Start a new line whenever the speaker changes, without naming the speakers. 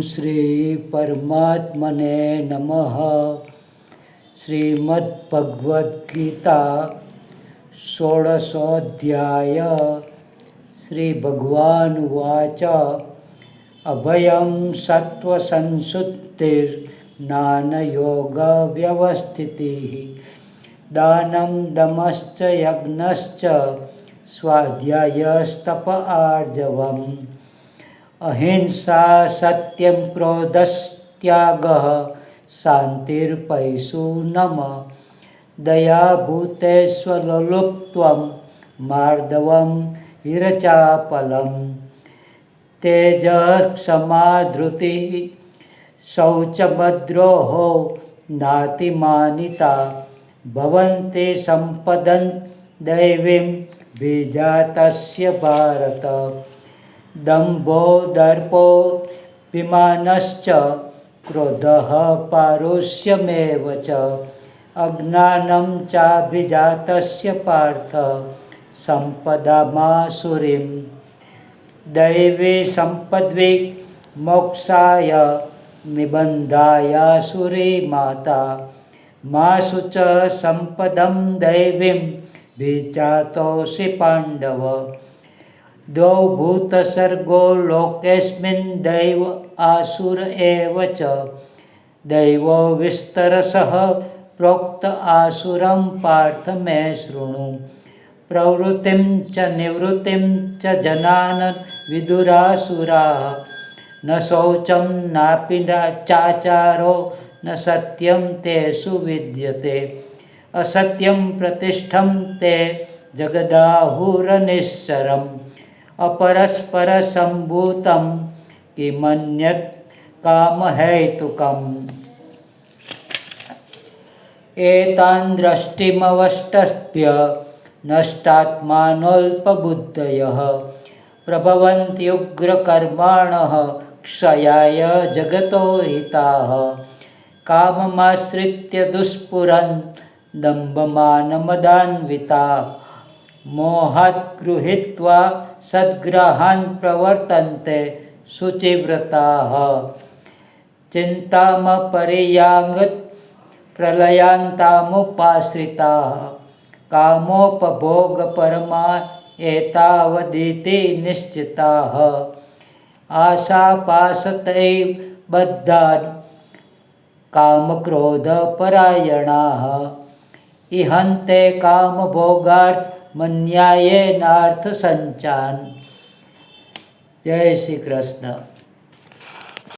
શ્રી પરમાત્મને નમઃ. શ્રીમદ્ભગવદ્ગીતા ષોડશોऽધ્યાય. શ્રી ભગવાનુવાચ અભયં સત્વસંશુદ્ધિર્જ્ઞાનયોગવ્યવસ્થિતિઃ દાनं દમશ્ચ યજ્ઞશ્ચ સ્વાધ્યાયસ્તપ આર્જવम् અહિંસા સત્યં ક્રોધસ્ત્યાગઃ શાંતિર્પૈશૂનમ દયા ભૂતેષ્વલુપ્ત્વં માર્દવમ વિરચાપલમ તેજઃ ક્ષમા ધૃતિઃ શૌચમદ્રોહો નાતિમાનિતા ભવન્તિ સંપદં દૈવીં વિજાતસ્ય ભારત દંભો દર્પોऽભિમાનશ્ચ ક્રોધઃ પારુષ્યમેવ ચ અજ્ઞાनं ચાભિજાતસ્ય પાર્થ સંપદામાસુરીમ દૈવી સંપદ્વિ મોક્ષાય નિબંધાયાસુરી માતા માસુ ચ સંપદં દૈવીં વિજાતોऽસि પાંડવ દ્વૌ ભૂતસર્ગો લોકેસ્મિन् દૈવ આસુર એવ ચ દૈવો વિસ્તરસઃ પ્રોક્ત આસુરં પાર્થ મે શૃણુ પ્રવૃત્તિં ચ નિવૃત્તિં ચ જનાન વિદુરાસુરાઃ ન શૌચં નાપી ચાચારો ન સત્યં તેષુ વિદ્યતે અસત્યં પ્રતિષ્ઠં તે જગદાહુરનિશ્ચરम् અપરસ્પર સંભૂતમ કિમન્યત કામહેતુકમ એતાન દ્રષ્ટિમવષ્ટભ્ય નષ્ટાત્માનોલ્પબુદ્ધયઃ પ્રભવન્ત્યુગ્રકર્માણઃ ક્ષયાય જગતો હિતાઃ કામમાશ્રિત્ય દુષ્પુરन् દંભમાનમદાન્વિતાઃ મોહાत् ગૃહીત્વા સદ્ગ્રહાन् પ્રવર્તન્તે શુચિવ્રતાઃ ચિંતામપરિયાંગત પ્રલયાન્તામુપાશ્રિતાઃ કામોપભોગપરમા એતાવદીતિ નિશ્ચિતાઃ આશાપાશતૈ બદ્ધાન કામક્રોધપરાયણાઃ ઇહન્તે કામભોગાર્થ મન્યાયેનાર્થ સંચાન. જય શ્રી કૃષ્ણ.